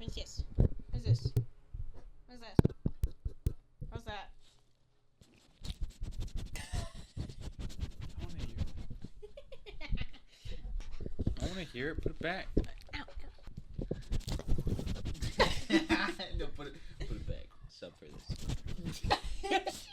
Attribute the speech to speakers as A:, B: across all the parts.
A: What's this? What's this? What's that? What's that?
B: I want to hear it. Put it back. No, put it back. Sub for this.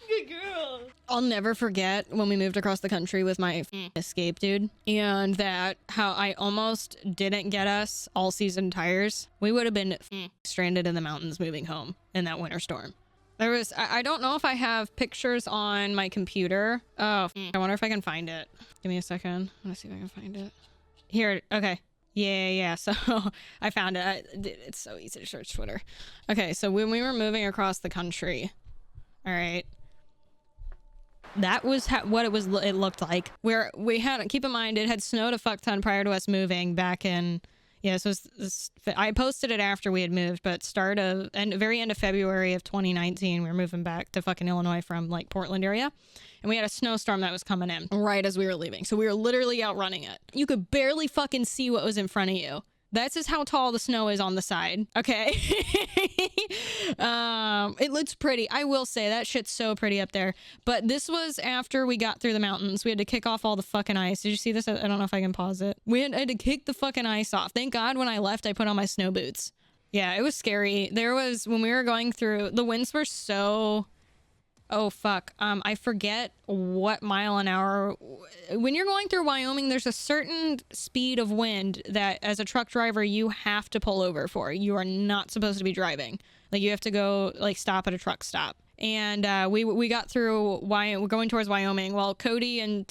A: Good girl.
C: I'll never forget when we moved across the country with my Escape dude, and that how I almost didn't get us all season tires. We would have been stranded in the mountains moving home in that winter storm. There was, I don't know if I have pictures on my computer. Oh, I wonder if I can find it. Give me a second. I want to see if I can find it. Here, okay. Yeah. So I found it. It's so easy to search Twitter. Okay, so when we were moving across the country, all right, that was what it looked like. Where we had, keep in mind, it had snowed a fuck ton prior to us moving back in. Yeah, so I posted it after we had moved, but very end of February of 2019, we were moving back to fucking Illinois from like Portland area. And we had a snowstorm that was coming in right as we were leaving. So we were literally outrunning it. You could barely fucking see what was in front of you. That's just how tall the snow is on the side. Okay. It looks pretty. I will say that shit's so pretty up there. But this was after we got through the mountains. We had to kick off all the fucking ice. Did you see this? I don't know if I can pause it. We had to kick the fucking ice off. Thank God when I left, I put on my snow boots. Yeah, it was scary. There was, when we were going through, the winds were so... Oh, fuck. I forget what mile an hour. When you're going through Wyoming, there's a certain speed of wind that as a truck driver, you have to pull over for. You are not supposed to be driving. Like, you have to go, like, stop at a truck stop. And we got through, we're going towards Wyoming. Well, Cody and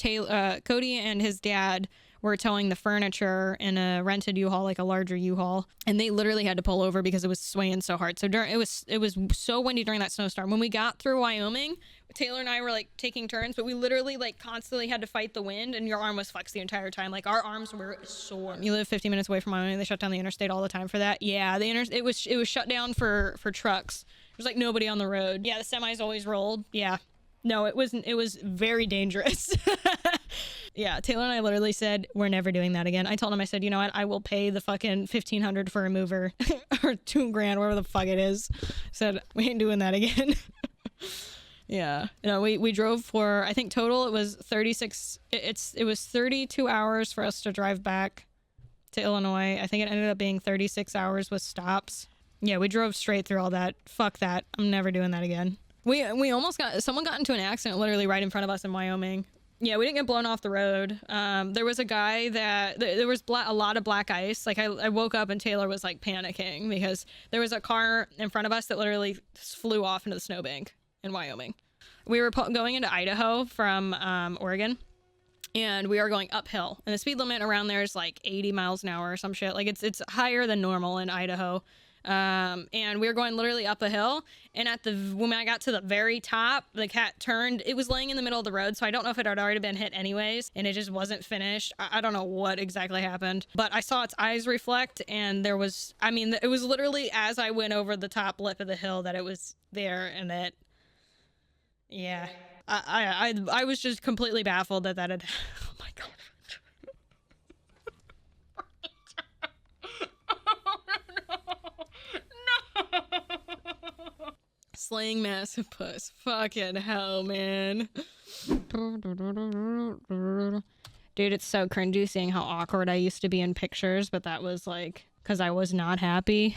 C: his dad were towing the furniture in a rented U-Haul, like a larger U-Haul, and they literally had to pull over because it was swaying so hard. So it was so windy during that snowstorm. When we got through Wyoming, Taylor and I were like taking turns, but we literally like constantly had to fight the wind, and your arm was flexed the entire time. Like our arms were sore. You live 50 minutes away from Wyoming. They shut down the interstate all the time for that. Yeah, it was shut down for trucks. There was like nobody on the road. Yeah, the semis always rolled. Yeah. No, it was very dangerous. Yeah, Taylor and I literally said, we're never doing that again. I told him, I said, you know what? I will pay the fucking $1,500 for a mover or $2,000, whatever the fuck it is. Said, we ain't doing that again. Yeah. You know, we drove for, I think total it was 36. It was 32 hours for us to drive back to Illinois. I think it ended up being 36 hours with stops. Yeah, we drove straight through all that. Fuck that. I'm never doing that again. We almost someone got into an accident literally right in front of us in Wyoming. Yeah, we didn't get blown off the road. There was a guy that there was a lot of black ice. Like I woke up and Taylor was like panicking because there was a car in front of us that literally flew off into the snowbank in Wyoming. We were going into Idaho from Oregon, and we are going uphill. And the speed limit around there is like 80 miles an hour or some shit. Like it's higher than normal in Idaho. And we were going literally up a hill, and when I got to the very top, the cat turned. It was laying in the middle of the road, so I don't know if it had already been hit anyways, and it just wasn't finished. I don't know what exactly happened, but I saw its eyes reflect, and it was literally as I went over the top lip of the hill that it was there, and that, yeah, I was just completely baffled that had, oh my God. Slaying massive puss. Fucking hell, man. Dude, it's so cringy seeing how awkward I used to be in pictures, but that was like, because I was not happy.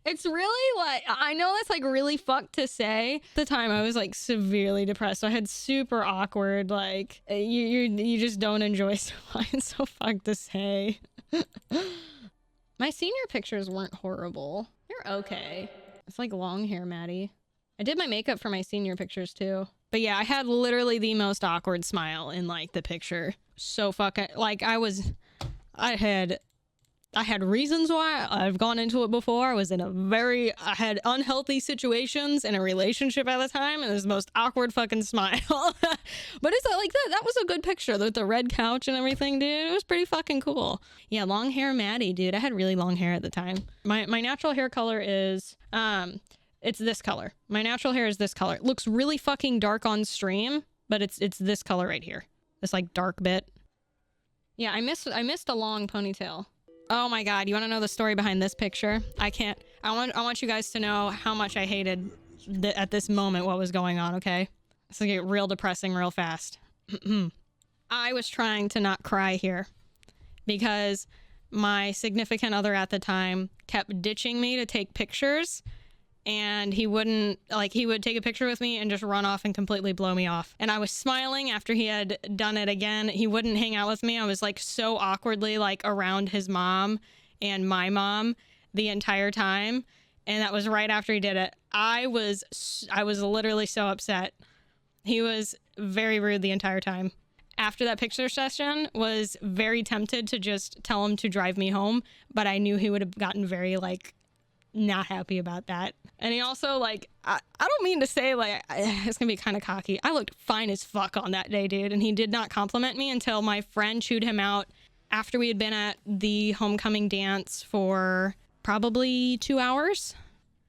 C: It's really like, I know that's like really fucked to say. At the time I was like severely depressed. So I had super awkward, like, you just don't enjoy stuff. It's so fucked to say. My senior pictures weren't horrible. They're okay. It's like long hair, Maddie. I did my makeup for my senior pictures too. But yeah, I had literally the most awkward smile in like the picture. So fucking, like I had reasons why. I've gone into it before. I had unhealthy situations in a relationship at the time, and it was the most awkward fucking smile. But it's like that was a good picture with the red couch and everything, dude. It was pretty fucking cool. Yeah, long hair Maddie, dude. I had really long hair at the time. My natural hair color is It's this color. My natural hair is this color. It looks really fucking dark on stream, but it's this color right here. This like dark bit. Yeah, I missed a long ponytail. Oh my god, you want to know the story behind this picture? I want you guys to know how much I hated at this moment what was going on, okay? It's gonna get real depressing real fast. I was trying to not cry here because my significant other at the time kept ditching me to take pictures, and he wouldn't, like, he would take a picture with me and just run off and completely blow me off. And I was smiling after he had done it again. He wouldn't hang out with me. I was like so awkwardly like around his mom and my mom the entire time. And that was right after he did it. I was literally so upset. He was very rude the entire time. After that picture session, was very tempted to just tell him to drive me home, but I knew he would have gotten very like not happy about that. And he also like, I don't mean to say like, it's gonna be kind of cocky. I looked fine as fuck on that day, dude. And he did not compliment me until my friend chewed him out after we had been at the homecoming dance for probably 2 hours.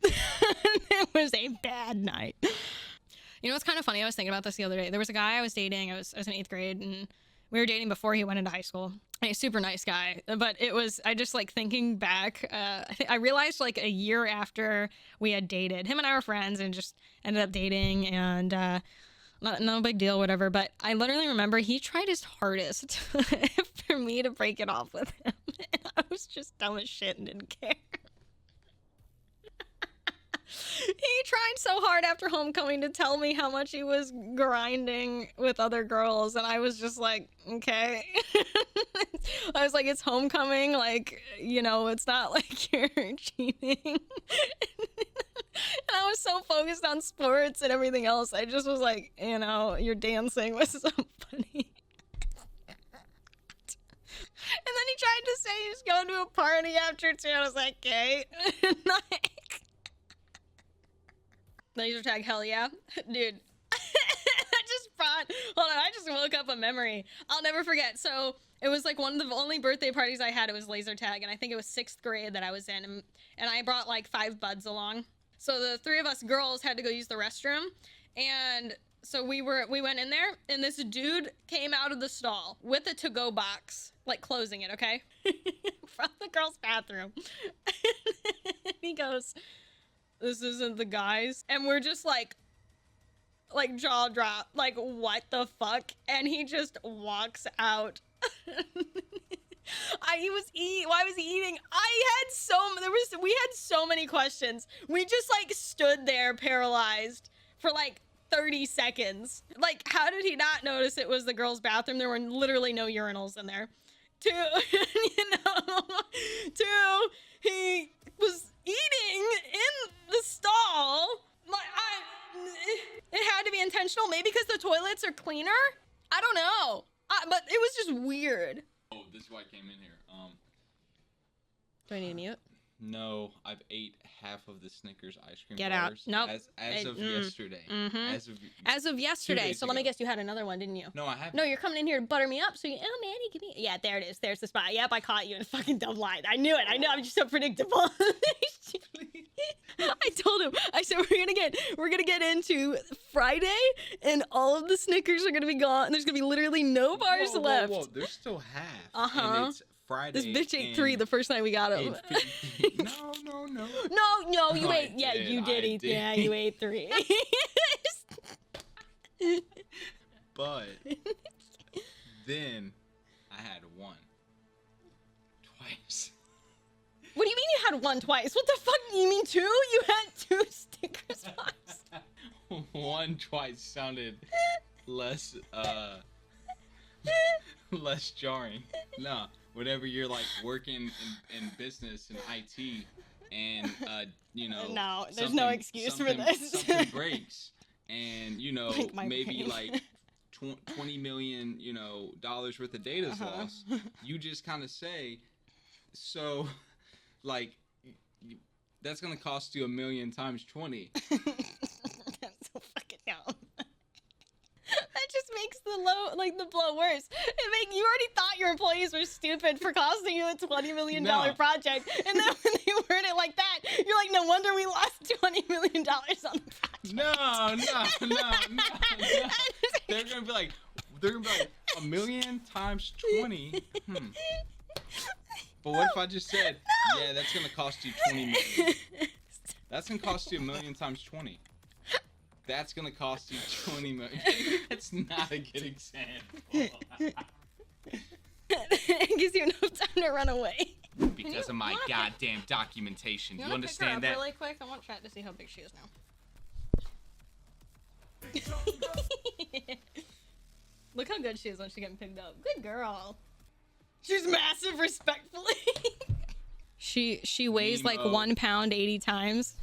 C: It was a bad night. You know what's kind of funny? I was thinking about this the other day. There was a guy I was dating. I was in 8th grade, and we were dating before he went into high school. And he's a super nice guy. But it was, I just like thinking back, I realized like a year after we had dated, him and I were friends and just ended up dating, and no big deal, whatever. But I literally remember he tried his hardest for me to break it off with him. And I was just dumb as shit and didn't care. He tried so hard after homecoming to tell me how much he was grinding with other girls, and I was just like, okay. I was like, it's homecoming, like, you know, it's not like you're cheating. And I was so focused on sports and everything else. I just was like, you know, your dancing was so funny. And then he tried to say he was going to a party after too. I was like, okay. Laser tag, hell yeah. Dude, I just woke up a memory. I'll never forget. So it was like one of the only birthday parties I had. It was laser tag, and I think it was 6th grade that I was in, and I brought like 5 buds along. So the 3 of us girls had to go use the restroom, and so we went in there, and this dude came out of the stall with a to-go box, like closing it, okay? From the girls' bathroom. He goes, "This isn't the guys," and we're just like jaw drop, like what the fuck? And he just walks out. Why was he eating? We had so many questions. We just like stood there paralyzed for like 30 seconds. Like, how did he not notice it was the girls' bathroom? There were literally no urinals in there. 2, he was eating in the stall. Like, it had to be intentional, maybe because the toilets are cleaner. I don't know, but it was just weird.
B: Oh, this is why I came in here.
C: Do I need to mute?
B: No, I've ate half of the Snickers ice cream
C: Get
B: bars.
C: out. Nope.
B: As of yesterday.
C: Mm-hmm.
B: As
C: of yesterday. So let me guess, you had another one, didn't you?
B: No, I haven't.
C: No, you're coming in here to butter me up. So you, oh, Manny, give me. Yeah, there it is. There's the spot. Yep, I caught you in a fucking dumb lie. I knew it. I'm just so predictable. I told him. I said we're gonna get into Friday, and all of the Snickers are gonna be gone. There's gonna be literally no bars left.
B: Whoa, there's still half.
C: Uh-huh.
B: And it's Friday.
C: This bitch ate 3 the first time we got them.
B: No.
C: No, you ate. Yeah, you did eat. Yeah, you ate 3.
B: But then I had 1 twice.
C: What do you mean you had 1 twice? What the fuck? You mean 2? You had 2 Snickers bars.
B: 1 twice sounded less less jarring. No, whenever you're like working in business and IT, and you know,
C: no, there's no excuse for this.
B: Something breaks, and you know,
C: like
B: maybe like $20 million, you know, dollars worth of data's lost. You just kind of say, so, like, that's gonna cost you $1 million times 20.
C: That's so fucking dumb. That just makes the blow worse. You already thought your employees were stupid for costing you a $20 million project, and then when they word it like that, you're like, no wonder we lost $20 million on the project.
B: No. They're gonna be like, a million times 20. But what if I just said, yeah, that's gonna cost you 20 million. That's gonna cost you a million times 20. That's gonna cost you 20 million. That's not a good example.
C: It gives you enough time to run away.
B: Because of my goddamn documentation. You understand
A: pick her
B: that?
A: up really quick? I want chat to see how big she is now.
C: Look how good she is when she's getting picked up. Good girl. She's massive, respectfully. She weighs like 1 pound 80 times.